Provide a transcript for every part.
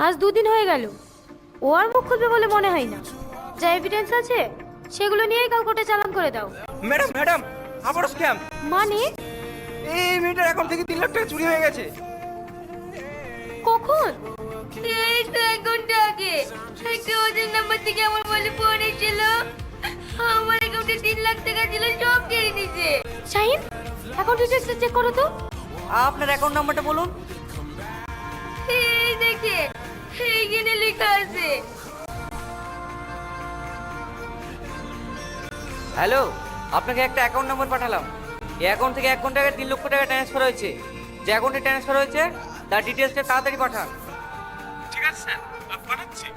আজ 2 দিন হয়ে গেল, ও আর মুখ খুলবে বলে মনে হয় না। যা এভিডেন্স আছে সেগুলো নিয়েই কাল কোর্টে চালান করে দাও। ম্যাডাম ম্যাডাম আবারও স্ক্যাম। মানে? এই মেয়েটার অ্যাকাউন্ট থেকে 3 লাখ টাকা চুরি হয়ে গেছে। কখন? এই তো 1 ঘন্টা আগে একটা ওদের নাম্বার থেকে আমার মোবাইলে ফোন এসেছিল। আমার অ্যাকাউন্টে 3 লাখ টাকা ছিল, সব কেড়ে নিছে। শাহিন, অ্যাকাউন্ট ডিটেইলস চেক করো তো। আপনার অ্যাকাউন্ট নাম্বারটা বলুন। এই দেখে এইখানে লেখা আছে। হ্যালো, আপনাকে একটা অ্যাকাউন্ট নাম্বার পাঠালাম। এই অ্যাকাউন্ট থেকে 1 ঘন্টা আগে 3 লক্ষ টাকা ট্রান্সফার হয়েছে। যে অ্যাকাউন্টে ট্রান্সফার হয়েছে তার ডিটেলসটা তাড়াতাড়ি পাঠান। ঠিক আছে স্যার, পাঠাচ্ছি।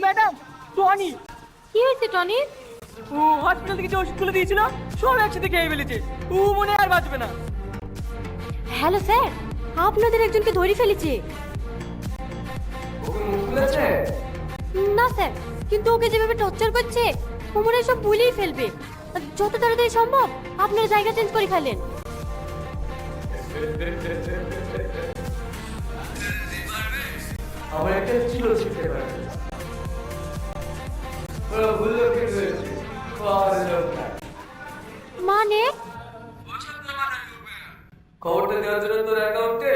ম্যাডাম, টনি কি হয়েছে টনি? ও হসপিটাল থেকে যে ওষুধ তুলে দিয়েছিল সব একসাথে খেয়ে ফেলেছে। ও মনে হয় আর বাঁচবে না। হ্যালো স্যার, আপনাদের একজনকে ধরে ফেলেছে। না স্যার, কিন্তু ওকে যেভাবে টর্চার করছে ও মনে হয় সব ভুলেই ফেলবে। যত তাড়াতাড়ি সম্ভব আপনার জায়গা চেঞ্জ করে ফেলেন। আমার একটা ছিল শিখতে পারে ওরা ভুললো কি হয়েছে মানে? খবরটা দেওয়ার জন্য তোর অ্যাকাউন্টে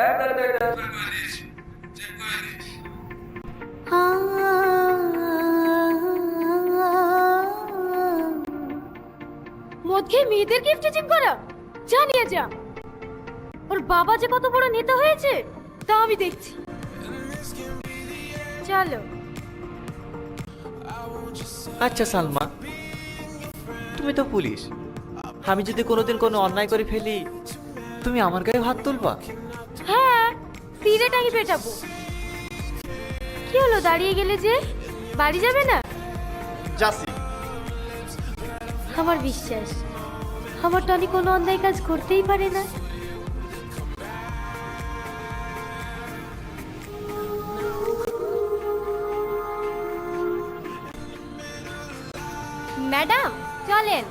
1 লাখ টাকা ট্রান্সফার করে দিয়েছি। চেক করে দিয়েছি। মদ খেয়ে মেয়েদের গিফট চেক করা? জানিয়ে যা। ওর বাবা যে কত বড় নেতা হয়েছে তা আমি দেখছি। চলো। আচ্ছা সালমা, তুমি তো পুলিশ। আমি যদি কোনোদিন কোনো অন্যায় করে ফেলি তুমি আমার গায়ে হাত তুলবা? হ্যাঁ, সিরেটাই পেটাবো। কি হলো দাঁড়িয়ে গেলে যে? বাড়ি যাবে না? যাচ্ছি। আমার বিশ্বাস আমার টনি কোনো অন্যায় কাজ করতেই পারে না। ম্যাডাম চলেন।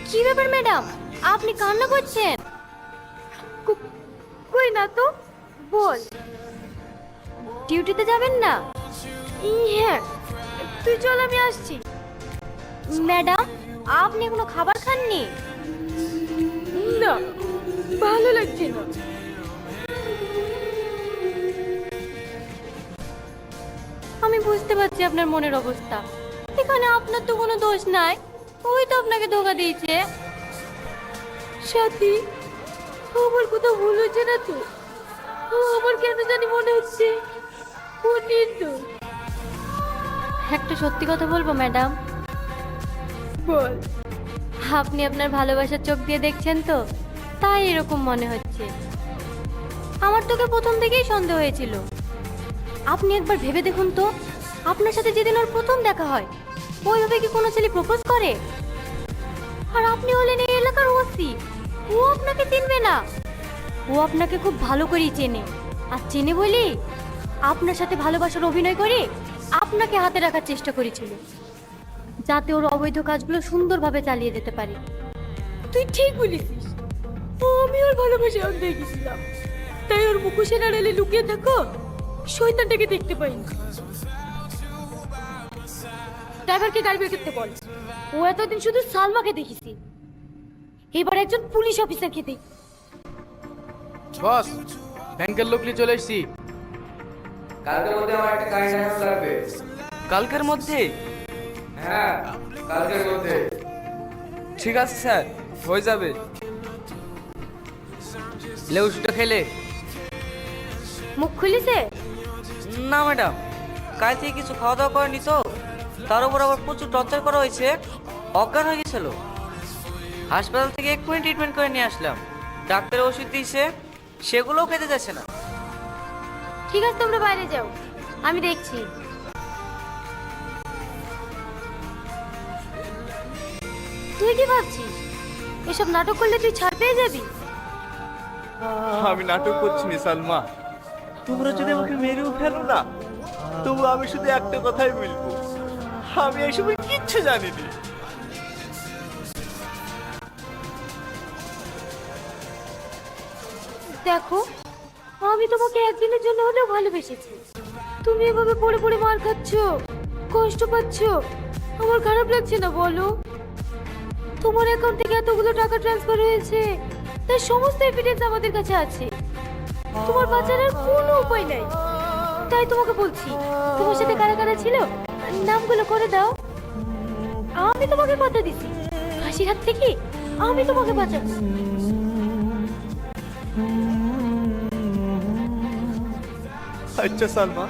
কি ব্যাপার ম্যাডাম, আপনি কান্না করছেন? কই না তো, বল। ডিউটিতে যাবেন না? হ্যাঁ, তুই চল, আমি আসছি। ম্যাডাম, আপনি এখনো খাবার খাননি? না, ভালো লাগছে না। আমি বুঝতে পারছি আপনার মনের অবস্থা। এখানে আপনার তো কোনো দোষ নাই, ওই তো আপনাকে ধোকা দিয়েছে। সাথী, আমার কোথাও ভুল হচ্ছে না তো? আমার কেন জানি মনে হচ্ছে ও নির্দোষ। একটা সত্যি কথা বলবো ম্যাডাম? বল। আপনি আপনার ভালোবাসার চোখ দিয়ে দেখছেন তো, তাই এরকম মনে হচ্ছে। আমার তোকে প্রথম থেকেই সন্দেহ হয়েছিল। আপনি একবার ভেবে দেখুন তো, আপনার সাথে যেদিন ওর প্রথম দেখা হয় ওইভাবে কি কোনো ছেলে প্রপোজ করে? আর আপনি হলেন এই এলাকার ওসি, ও আপনাকে চিনবে না। ও আপনাকে খুব ভালো করেই চেনে, আর চেনে বলেই আপনার সাথে ভালোবাসার অভিনয় করে আপনাকে হাতে রাখার চেষ্টা করেছিল, যাতে ওর অবৈধ কাজগুলো সুন্দরভাবে চালিয়ে যেতে পারে। তুই ঠিক বলেছিস, আমি ওর ভালোবাসা অন্ধ গেছিলাম, তাই ওর মুখোশের আড়ালে লুকিয়ে থাকো শয়তানটাকে দেখতে পাইনি। ড্রাইভারকে গাড়ি বের করতে বল। ও এতদিন শুধু সালমাকে দেখেছি, এবার একজন পুলিশ অফিসারকে দেখ। বস, ব্যাংকের লোক নিয়ে চলে এসেছি। কালকের মধ্যে আমার একটা গাড়ি দেখানো লাগবে। কালকের মধ্যে? হ্যাঁ, কালকের মধ্যে। ঠিক আছে স্যার, হয়ে যাবে। লে ওষুধটা খেলে? মুখ খুলিছে? না ম্যাডাম, কাল থেকে কিছু খাওয়া দাওয়া করেনি তো, তার উপর আবার প্রচুর টর্চার করা হয়েছে, অজ্ঞান হয়ে গেছিল। হাসপাতাল থেকে এক্ষুনি ট্রিটমেন্ট করে নিয়ে আসলাম। ডাক্তার ওষুধ দিয়েছে, সেগুলোও খেতে যাচ্ছে না। ঠিক আছে, তোমরা বাইরে যাও, আমি দেখছি। তুই কি ভাবছিস এসব নাটক করলে তুই ছাড় পেয়ে যাবি? আমি নাটক করছি না সালমা। তোমরা যদি আমাকে মেরেও ফেলো না, তবু আমি শুধু একটা কথাই বলবো, আমি এসব কিচ্ছু জানিনি। দেখো, আমি তোমাকে একদিনের জন্য হলেও ভালোবেসেছি। তুমি এভাবে পড়ে পড়ে মার খাচ্ছ, কষ্ট পাচ্ছ, আমার খারাপ লাগছে না বলো? তোমার অ্যাকাউন্ট থেকে এতগুলো টাকা ট্রান্সফার হয়েছে, তার সমস্ত এভিডেন্স আমাদের কাছে আছে। তোমার বাঁচার আর কোনো উপায় নাই। তাই তোমাকে বলছি, তোমার সাথে কারা কারা ছিল নামগুলো করে দাও। আমি তোমাকে কথা দিচ্ছি, ফাঁসির হাত থেকে আমি তোমাকে বাঁচাবো। আচ্ছা সালমা,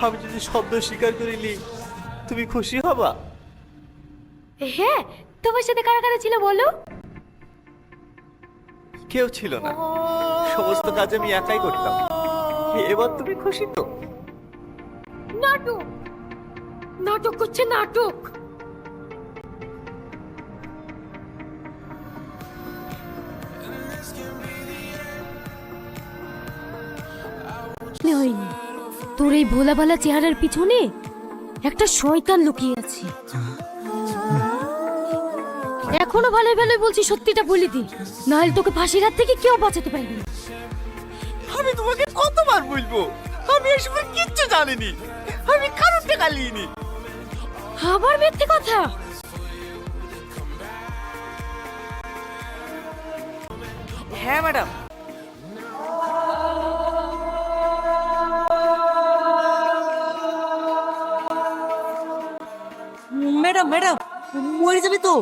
আমি যদি শব্দ স্বীকার করিলি তুমি খুশি হবা? হ্যাঁ, তোমার সাথে কারা কারা ছিল বলো? কেউ ছিল না, সমস্ত কাজ আমি একাই করতাম। এবার তুমি খুশি তো? নাটক নাটক করছে, নাটক। হয়নি, তোর এই ভোলা ভালা চেহারার পিছনে একটা শয়তান লুকিয়ে আছে। এখনো ভালোই ভালোই বলছি, সত্যিটা বলে দি, নাহলে তোকে ফাঁসির হাত থেকে কেউ বাঁচাতে পারবে না। আমি তোমাকে কতবার বলবো, আমি এসব কিচ্ছু জানিনি, আমি কারোর টাকা নিইনি। আবার মিথ্যে কথা। হ্যাঁ ম্যাডাম। ম্যাডাম ম্যাডাম, মরে যাবে তো।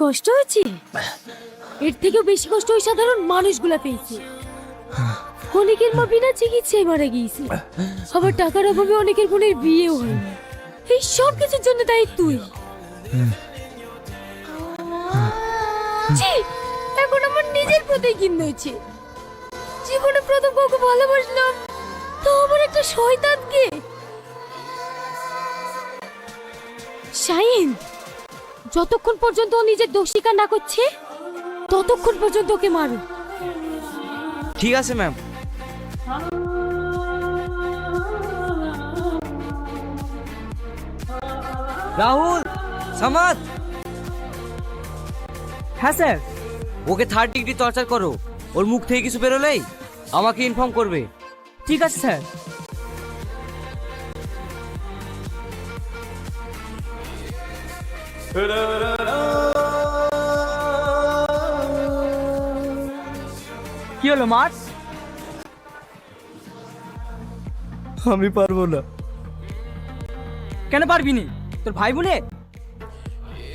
কষ্ট হয়েছে? এর থেকেও বেশি কষ্ট ওই সাধারণ মানুষগুলা পেয়েছে। অনেকের মা বিনা চিকিৎসায় মারা গিয়েছে, আবার টাকার অভাবে অনেকের বোনের বিয়েও হয়নি। এই সব কিছুর জন্য দায়ী তুই। ছি, এখন আমার নিজের প্রতি ঘৃণা হয়েছে। জীবনে প্রথম কাউকে ভালোবাসলাম, তো আমার একটা শয়তানকে। শাহিন, যতক্ষণ পর্যন্ত ও নিজের দোষ স্বীকার না করছে, ততক্ষণ পর্যন্ত ওকে মারো। ঠিক আছে ম্যাম। রাহুল, সামাদ। হ্যাঁ স্যার। ওকে 3rd ডিগ্রি টর্চার করো। ওর মুখ থেকে কিছু বেরোলেই আমাকে ইনফর্ম করবে। ঠিক আছে স্যার। কি হলো মার? আমি পারবো না। কেন পারবি নি? তোর ভাই বলে?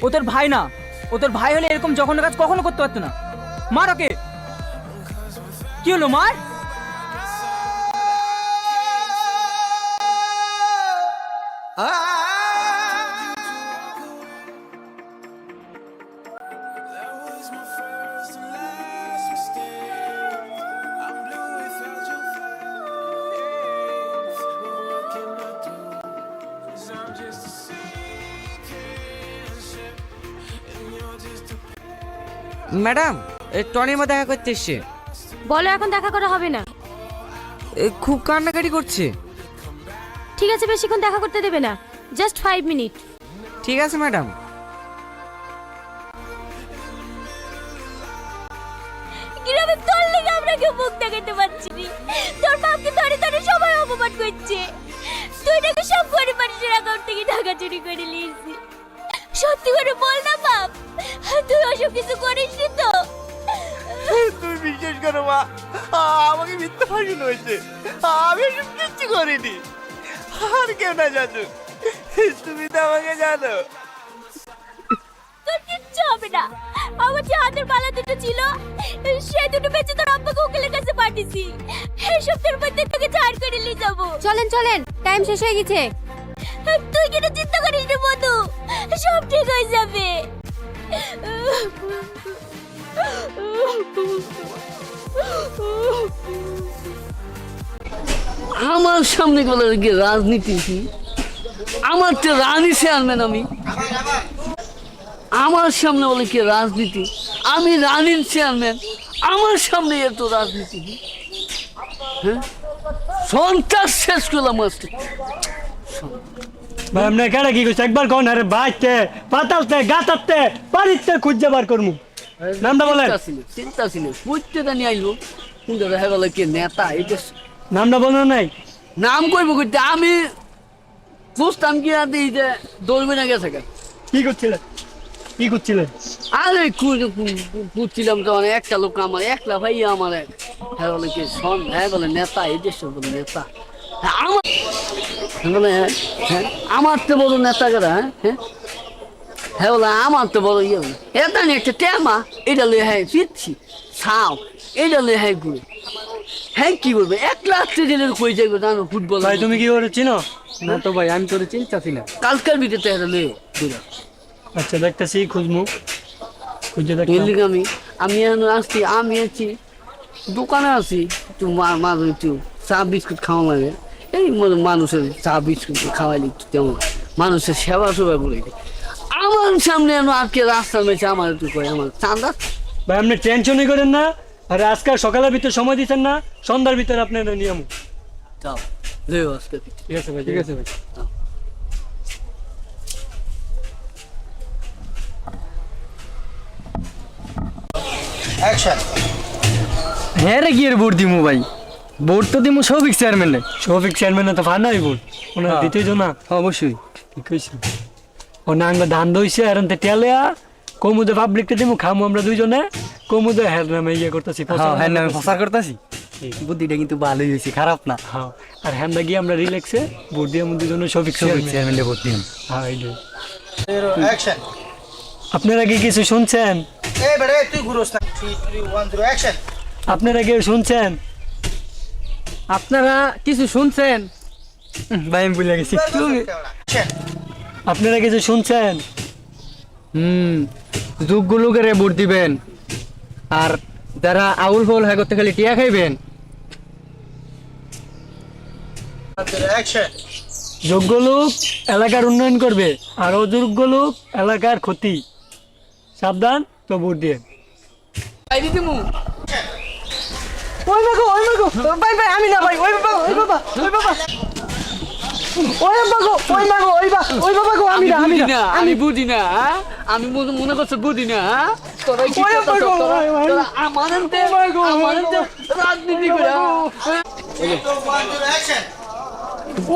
ও তোর ভাই না, ও তোর ভাই হলে এরকম জঘন্য কাজ কখনো করতে পারতো না। মার ওকে। কি হলো মার? ম্যাডাম, টনির মধ্যে দেখা করতে এসছে। বলো এখন দেখা করা হবে না। খুব কান্নাকাটি করছে। ঠিক আছে, বেশিক্ষণ দেখা করতে দেবে না, জাস্ট 5 মিনিট। ঠিক আছে ম্যাডাম। গ্রামে তোর লেগে আমরা কেউ মুখ দেখাতে পারছি না। তোর বাপকে ধরে ধরে সবাই অপমান করছে। তুই নাকি সব গরিব মানুষের অ্যাকাউন্ট থেকে টাকা চুরি করে নিয়েছিস। সত্যি করে বল না বাপ, তুই ওসব কিছু করিসনি তো? তুমি বিশ্বাস করো মা, আমাকে মিথ্যা ফাঁসানো হয়েছে। আমি এসব কিচ্ছু করিনি। আর কেউ না জানো, তুমি তো আমাকে জানো। তোর কিচ্ছু হবে না। আমার যে হাতের বালা দুটো ছিল, সে দুটো বেঁচে তোর আব্বাকে উকিলের কাছে পাঠিয়েছি। এই সপ্তাহের মধ্যে তোকে ছাড় করে নিয়ে যাবো। চলেন চলেন, টাইম শেষ হয়ে গেছে। তুই কিন্তু চিন্তা করিস না বন্ধু, সব ঠিক হয়ে যাবে। আমার সামনে গেলে কি রাজনীতি? আমার তো রানী চেয়ারম্যান আমি। আমার সামনে বলে কি রাজনীতি? আমি রানিং চেয়ারম্যান, আমার সামনে এত রাজনীতি? হ্যাঁ, সন্ত্রাস শেষ করলাম আজকে। ভাই আপনি কেডা কি কইছে একবার কোন আরে বাইতে পাতালতে গাতাতে পারিতে খুঁজে বার করমু নামটা বলেন চিন্তা ছিল বুঝতে জানি আইলো কিন্তু হ্যাঁ বলে কি নেতা এটা নামটা বলেন নাই নাম কইব করতে আমি বুঝতাম কি আর এই যে দৌড়বে না গেছে কেন? কি করছিলেন কি করছিলেন আরে বুঝছিলাম তো অনেক একটা লোক আমার একলা ভাই আমার হ্যাঁ বলে কি শোন হ্যাঁ বলে নেতা এই দেশ বলে নেতা হ্যাঁ, আমার বলে হ্যাঁ আমার তো বড় নেতা কারা হ্যাঁ হ্যাঁ বলে আমার তো বড় ইয়ে এটা নিয়ে একটা টেমা এটা লয়ে হ্যাঁ ফিরছি ছাও এটা লয়ে হ্যাঁ ঘুরে হ্যাঁ কি বলবে এক লাখ জেলের কই যাইবে জানো ফুটবল ভাই তুমি কি করে চিনো না তো ভাই আমি তোর চিন্তাছি না। কালকের ভিতরে এটা লয়ে ঘুরে আচ্ছা দেখতেছি খুঁজমু খুঁজে দেখ এলিগে আমি এখন আসছি আমি আছি দোকানে আছি একটু মাঝে একটু চা বিস্কুট খাওয়া লাগে এই মানুষের চা বিস্কুট খাওয়াইলে একটু তেমন মানুষের সেবা সেবা করে আমার সামনে এখন আজকে রাস্তার মেয়েছে আমার একটু করে আমার চাঁদা ভাই আপনি টেনশনই করেন না আর আজকে সকালের ভিতরে সময় দিচ্ছেন না সন্ধ্যার ভিতরে আপনার নিয়ম যাও লেও আজকে ঠিক আছে ভাই ঠিক আছে ভাই হ্যাঁ রে কি এর ভোট দিমু ভাই? ভোট তো দিমু সৌভিক চেয়ারম্যান রে। শফিক চেয়ারম্যান তো ফানাই বল ওনার হ্যাঁ। দিতেই তো না অবশ্যই ঠিক কইছি ও না আমরা ধান দইছে আর এনতে টেলিয়া কমুদে পাবলিককে দিমু খামু আমরা দুইজনে কমুদে হের নামে ইয়ে করতেছি হ্যাঁ হ্যাঁ আমি প্রচার করতেছি। বুদ্ধিটা কিন্তু ভালোই হয়েছে খারাপ না। হ্যাঁ আর হ্যান্ডা গিয়ে আমরা রিল্যাক্সে ভোট দিয়ে আমাদের দুজনে শফিক সৌভিক চেয়ারম্যান চেয়ারম্যানে ভোট দিম। হ্যাঁ এইটাই আপনারা কি কিছু শুনছেন আপনারা কি শুনছেন আপনারা কিছু শুনছেন? ভাই আমি ভুলে গেছি। আপনারা কিছু শুনছেন যোগ্য লোকের ভোট দিবেন আর যারা আউল ফল হ্যাঁ করতে খালি টিয়া খাইবেন। যোগ্য লোক এলাকার উন্নয়ন করবে আর অযোগ্য লোক এলাকার ক্ষতি সাবধান তো ভোট দিয়ে আই দিমু ওই মাগো ভাই ভাই আমি না ভাই ওই বাবা ওই বাবা ওই বাবা গো আমি না আমি বুঝি না হ্যাঁ? আমি মনে করছি বুঝি না হ্যাঁ? তোরা কি করতেছ? তোরা আমাদের রাজনীতি করে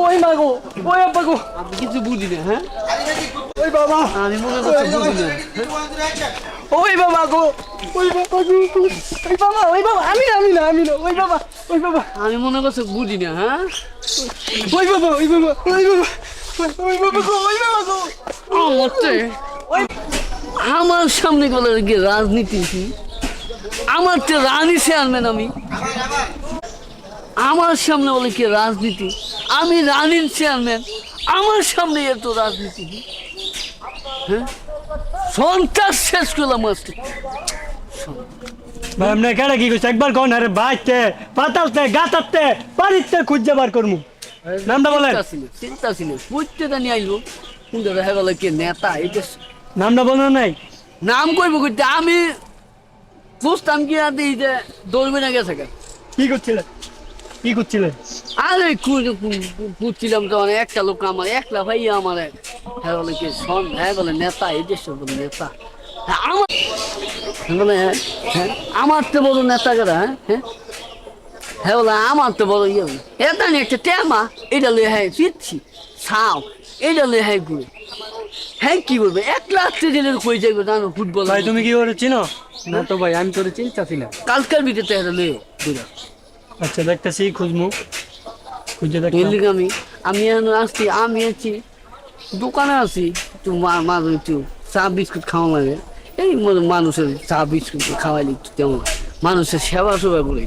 ওই মাগো ওই আব্বা গো আমি কিছু বুঝি না হ্যাঁ ওই বাবা আমি মনে করছি বুঝি না ওই বাবা গো ওই বাবা গো ওই বাবা আমি না ওই বাবা আমি মনে করছি বুঝি না হ্যাঁ ওই বাবা গো আমার সামনে গেলে কি রাজনীতি আমার তো রানী চেয়ারম্যান আমি আমার সামনে বলে কি রাজনীতি আমি রানিং চেয়ারম্যান আমার সামনে এত রাজনীতি হ্যাঁ সন্ত্রাস শেষ করলাম আজকে ভাই আপনি কেডা কি কইছে একবার কোন আরে বাইতে পাতালতে গাতাতে পারিতে খুঁজে বার করমু নামটা বলেন চিন্তা ছিল বুঝতে জানি আইলো কিন্তু হ্যাঁ বলে কি নেতা এটা নামটা বলেন নাই নাম কইব করতে আমি বুঝতাম কি আর এই যে দৌড়বে না গেছে কেন? কি করছিলেন কি করছিলেন আরে বুঝছিলাম তো অনেক একটা লোক আমার একলা ভাই আমার হ্যাঁ বলে কি শোন হ্যাঁ বলে নেতা এই দেশ বলে নেতা হ্যাঁ, আমার বলে হ্যাঁ আমার তো বড় নেতা কারা হ্যাঁ হ্যাঁ বলে আমার তো বড় ইয়ে এটা নিয়ে একটা টেমা এটা লয়ে হ্যাঁ ফিরছি ছাও এটা লয়ে হ্যাঁ ঘুরে হ্যাঁ কি বলবে এক লাখ জেলের কই যাইবে জানো ফুটবল ভাই তুমি কি করে চিনো না তো ভাই আমি তোর চিন্তাছি না। কালকের ভিতরে এটা লয়ে ঘুরে আচ্ছা দেখতেছি খুঁজমু খুঁজে দেখ এলিগে আমি এখন আসছি আমি আছি দোকানে আছি একটু মাঝে একটু চা বিস্কুট খাওয়া লাগে এই মানুষের চা বিস্কুট খাওয়াইলে একটু তেমন মানুষের সেবা সেবা করে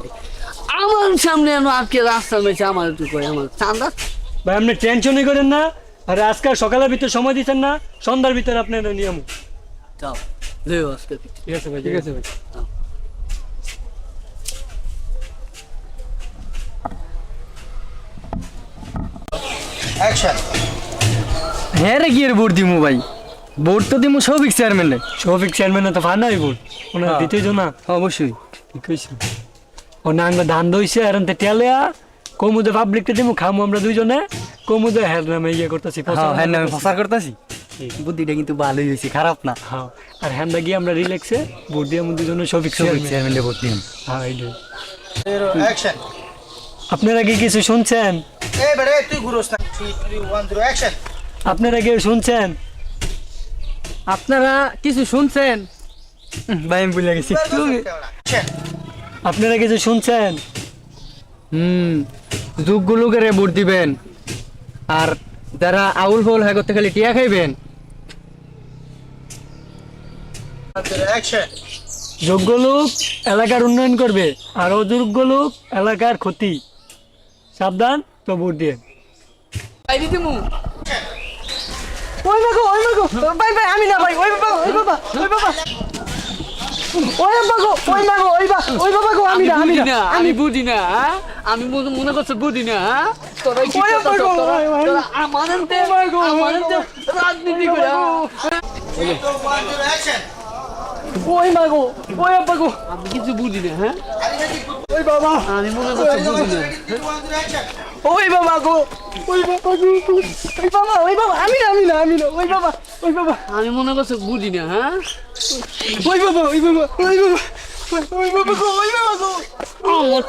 আমার সামনে এখন আজকে রাস্তার মেয়েছে আমার একটু করে আমার চাঁদা ভাই আপনি টেনশনই করেন না আর আজকে সকালের ভিতরে সময় দিচ্ছেন না সন্ধ্যার ভিতরে আপনার নিয়ম যাও লেও আজকে ঠিক আছে ভাই ঠিক আছে ভাই হ্যাঁ রে কি এর ভোট দিমু ভাই? ভোট তো দিমু সৌভিক চেয়ারম্যানে। শফিক চেয়ারম্যানে তো ফান্ডাই ভোট ওনার হ্যাঁ। দিতেই না। অবশ্যই। ঠিক কইছি। ও না আঙ্গ ধান দইছে আর টেলিয়া কমুদে পাবলিকটা দিমু খামু আমরা দুইজনে কমুদে হের নামে ইয়ে করতেছি হ্যাঁ হ্যাঁ আমি প্রচার করতেছি। বুদ্ধিটা কিন্তু ভালোই হয়েছে, খারাপ না। হ্যাঁ আর হ্যান্ডা গিয়ে আমরা রিল্যাক্সে ভোট দিয়ে আমরা দুজনে শফিক সৌভিক চেয়ারম্যান। চেয়ারম্যানে ভোট দিন। হ্যাঁ এইটাই। আপনারা কি কিছু শুনছেন? আপনারা কি শুনছেন? আপনারা কিছু শুনছেন? ভাই আমি ভুলে গেছি। আপনারা কিছু শুনছেন? যোগ্য লোকেরে ভোট দিবেন, আর যারা আউল ফাউল হয় করতে খালি টিয়া খাইবেন। যোগ্য লোক এলাকার উন্নয়ন করবে আর অযোগ্য লোক এলাকার ক্ষতি। সাবধান, তো ভোট দিয়ে। ওই মাগো ভাই ভাই আমি না ভাই, ওই বাবা ওই বাবা ওই বাবা ওই মাগো ওই মাগো ওই বাবা গো আমি না আমি বুঝি না, হ্যাঁ? আমি মনে করছি বুঝি না, হ্যাঁ? তোরা কি ওই করতেছ? বাবা গো, তোরা আমাদের রাজনীতি করে, ওই মাগো ওই আব্বা গো আমি কিছু বুঝি না, হ্যাঁ? ওই বাবা আমি মনে করছি বুঝি না। ওই বাবা গো ওই বাবা গো ওই বাবা আমি না ওই বাবা আমি মনে করছি বুঝি না, হ্যাঁ? ওই বাবা গো ওই বাবা গো আমার